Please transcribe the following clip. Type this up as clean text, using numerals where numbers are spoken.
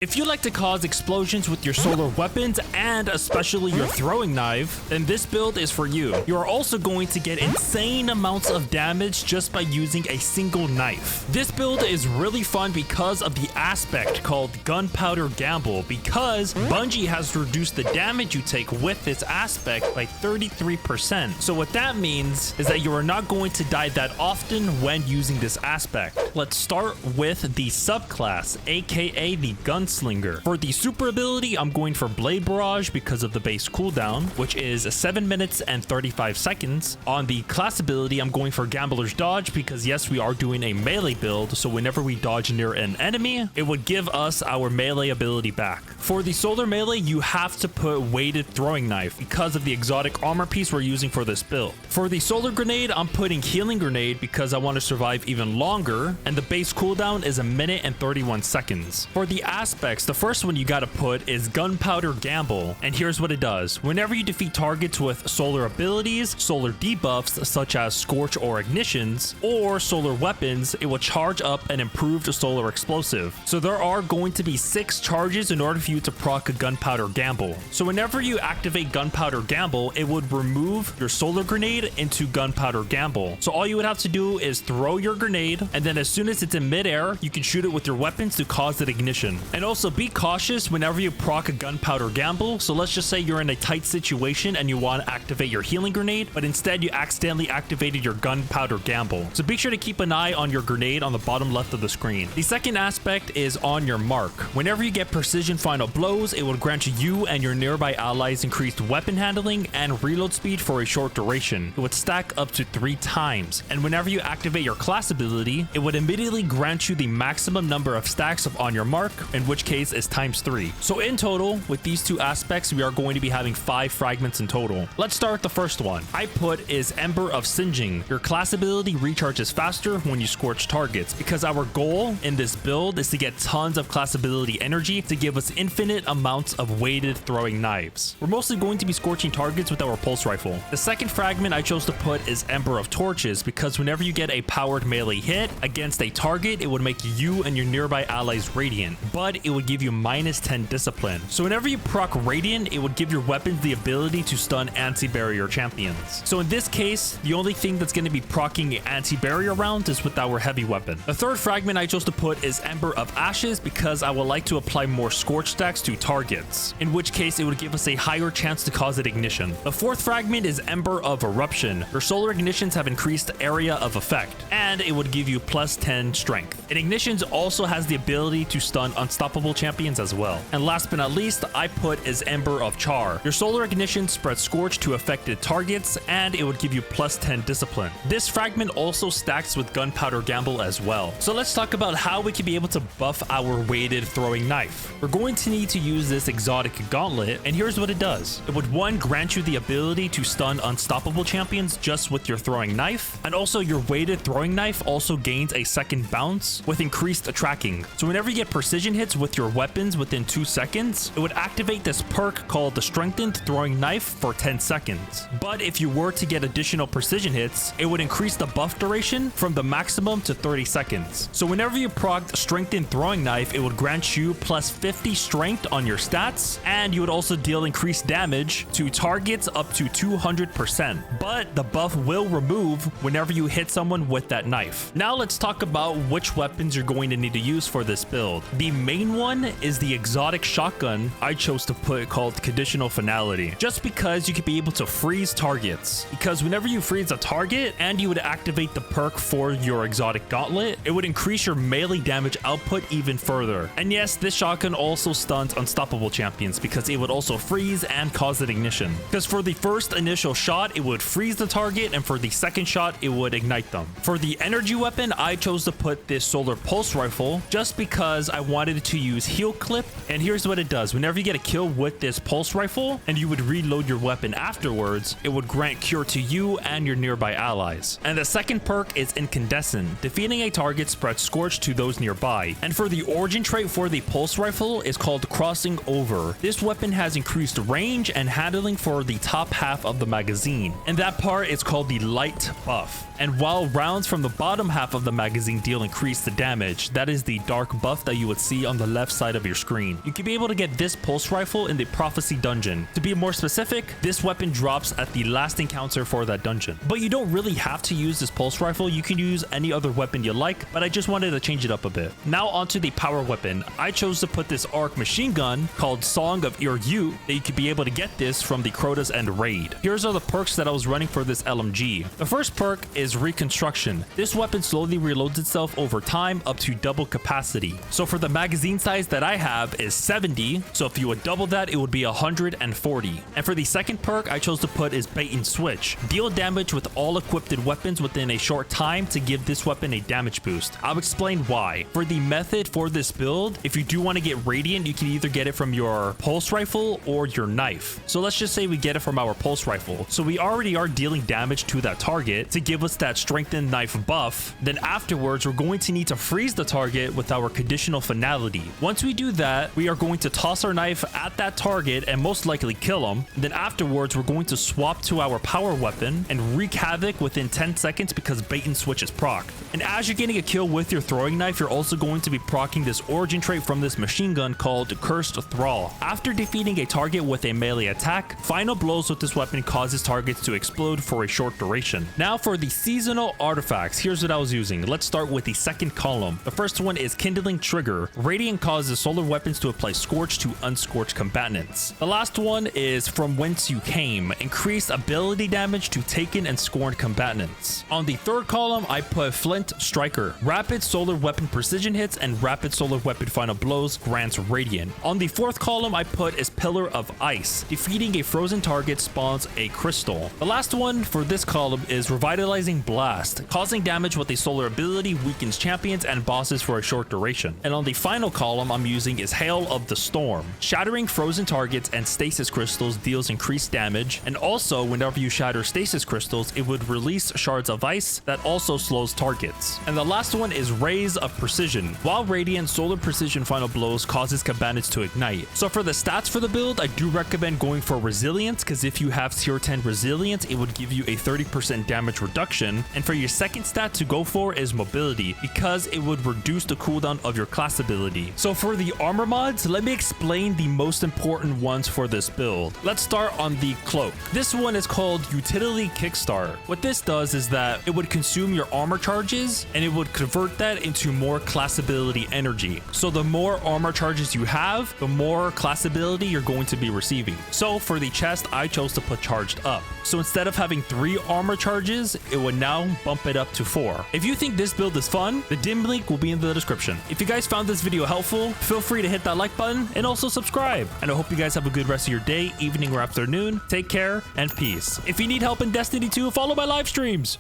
If you like to cause explosions with your solar weapons and especially your throwing knife, then this build is for you. You are also going to get insane amounts of damage just by using a single knife. This build is really fun because of the aspect called Gunpowder Gamble, because Bungie has reduced the damage you take with this aspect by 33%. So what that means is that you are not going to die that often when using this aspect. Let's start with the subclass, aka the Gunslinger. For the super ability, I'm going for Blade Barrage because of the base cooldown, which is 7 minutes and 35 seconds. On the class ability, I'm going for Gambler's Dodge because yes, we are doing a melee build, so whenever we dodge near an enemy, it would give us our melee ability back. For the solar melee, you have to put weighted throwing knife because of the exotic armor piece we're using for this build. For the solar grenade, I'm putting Healing Grenade because I want to survive even longer, and the base cooldown is 1 minute and 31 seconds. For the aspects, the first one you gotta put is Gunpowder Gamble, and here's what it does. Whenever you defeat targets with solar abilities, solar debuffs such as Scorch or Ignitions, or solar weapons, it will charge up an improved solar explosive. So there are going to be 6 charges in order for you to proc a Gunpowder Gamble. So whenever you activate Gunpowder Gamble, it would remove your solar grenade into Gunpowder Gamble. So all you would have to do is throw your grenade, and then as soon as it's in midair, you can shoot it with your weapons to cause an ignition. And also be cautious whenever you proc a Gunpowder Gamble. So let's just say you're in a tight situation and you want to activate your Healing Grenade, but instead you accidentally activated your Gunpowder Gamble. So be sure to keep an eye on your grenade on the bottom left of the screen. The second aspect is On Your Mark. Whenever you get precision final blows, it will grant you and your nearby allies increased weapon handling and reload speed for a short duration. It would stack up to 3 times. And whenever you activate your class ability, it would immediately grant you the maximum number of stacks of On Your Mark, in which case is ×3. So in total, with these 2 aspects, we are going to be having 5 fragments in total. Let's start with the first one. I put is Ember of Singeing. Your class ability recharges faster when you scorch targets, because our goal in this build is to get tons of class ability energy to give us infinite amounts of weighted throwing knives. We're mostly going to be scorching targets with our pulse rifle. The second fragment I chose to put is Ember of Torches, because whenever you get a powered melee hit against a target, it would make you and your nearby allies radiant, but it would give you -10 discipline. So whenever you proc Radiant, it would give your weapons the ability to stun anti-barrier champions. So in this case, the only thing that's going to be proccing anti-barrier rounds is with our heavy weapon. The third fragment I chose to put is Ember of Ashes because I would like to apply more scorch stacks to targets, in which case it would give us a higher chance to cause an ignition. The fourth fragment is Ember of Eruption. Your solar ignitions have increased area of effect, and it would give you +10 strength. And ignitions also has the ability to stun unstoppable champions as well. And last but not least, I put is Ember of Char. Your solar ignition spreads Scorch to affected targets, and it would give you +10 discipline. This fragment also stacks with Gunpowder Gamble as well. So let's talk about how we can be able to buff our weighted throwing knife. We're going to need to use this exotic gauntlet, and here's what it does. It would 1, grant you the ability to stun unstoppable champions just with your throwing knife, and also your weighted throwing knife also gains a second bounce with increased tracking. So whenever you get precision hits with your weapons within 2 seconds, it would activate this perk called the Strengthened Throwing Knife for 10 seconds. But if you were to get additional precision hits, it would increase the buff duration from the maximum to 30 seconds. So whenever you procced Strengthened Throwing Knife, it would grant you +50 strength on your stats, and you would also deal increased damage to targets up to 200%. But the buff will remove whenever you hit someone with that knife. Now let's talk about which weapons you're going to need to use for this build. The main one is the exotic shotgun I chose to put called Conditional Finality, just because you could be able to freeze targets. Because whenever you freeze a target and you would activate the perk for your exotic gauntlet, it would increase your melee damage output even further. And yes, this shotgun also stuns unstoppable champions because it would also freeze and cause an ignition. Because for the first initial shot, it would freeze the target, and for the second shot, it would ignite them. For the energy weapon, I chose to put this solar pulse rifle just because I wanted to use heal clip, and here's what it does. Whenever you get a kill with this pulse rifle and you would reload your weapon afterwards, it would grant cure to you and your nearby allies. And the second perk is Incandescent. Defeating a target spreads Scorch to those nearby. And for the origin trait for the pulse rifle is called Crossing Over. This weapon has increased range and handling for the top half of the magazine, and that part is called the light buff. And while rounds from the bottom half of the magazine magazine deal increased damage. That is the dark buff that you would see on the left side of your screen. You can be able to get this pulse rifle in the prophecy dungeon. To be more specific, this weapon drops at the last encounter for that dungeon. But you don't really have to use this pulse rifle. You can use any other weapon you like, but I just wanted to change it up a bit. Now onto the power weapon. I chose to put this arc machine gun called Song of Ir Yut that you could be able to get this from the Crota's End raid. Here's all the perks that I was running for this LMG. The first perk is reconstruction. This weapon slowly reloads itself over time up to double capacity. So for the magazine size that I have is 70, so if you would double that, it would be 140. And for the second perk I chose to put is bait and switch. Deal damage with all equipped weapons within a short time to give this weapon a damage boost. I'll explain why. For the method for this build, if you do want to get radiant, you can either get it from your pulse rifle or your knife. So let's just say we get it from our pulse rifle. So we already are dealing damage to that target to give us that strengthened knife buff. Then afterwards, we're going to need to freeze the target with our conditional finality. Once we do that, we are going to toss our knife at that target and most likely kill him. Then afterwards, we're going to swap to our power weapon and wreak havoc within 10 seconds because bait and switch is procced. And as you're getting a kill with your throwing knife, you're also going to be proccing this origin trait from this machine gun called Cursed Thrall. After defeating a target with a melee attack, final blows with this weapon causes targets to explode for a short duration. Now for the seasonal artifacts, here's what I was using. Let's start with the second column. The first one is Kindling Trigger. Radiant causes solar weapons to apply Scorch to unscorched combatants. The last one is From Whence You Came. Increase ability damage to taken and scorned combatants. On the third column, I put Flint Striker. Rapid solar weapon precision hits and rapid solar weapon final blows grants radiant. On the fourth column, I put is Pillar of Ice. Defeating a frozen target spawns a crystal. The last one for this column is Revitalizing Blast. Causing damage with a solar ability weakens champions and bosses for a short duration. And on the final column I'm using is Hail of the Storm. Shattering frozen targets and stasis crystals deals increased damage, and also whenever you shatter stasis crystals, it would release shards of ice that also slows targets. And the last one is Rays of Precision. While radiant, solar precision final blows causes combatants to ignite. So for the stats for the build, I do recommend going for resilience, because if you have tier 10 resilience, it would give you a 30% damage reduction. And for your second stat to go for is mobility, because it would reduce the cooldown of your class ability. So for the armor mods, let me explain the most important ones for this build. Let's start on the cloak. This one is called Utility Kickstart. What this does is that it would consume your armor charges and it would convert that into more class ability energy. So the more armor charges you have, the more class ability you're going to be receiving. So for the chest, I chose to put charged up. So instead of having 3 armor charges, it would now bump it up to 4. If you think this build is fun, the dim link will be in the description. If you guys found this video helpful, feel free to hit that like button and also subscribe. And I hope you guys have a good rest of your day, evening, or afternoon. Take care and peace. If you need help in Destiny 2, follow my live streams.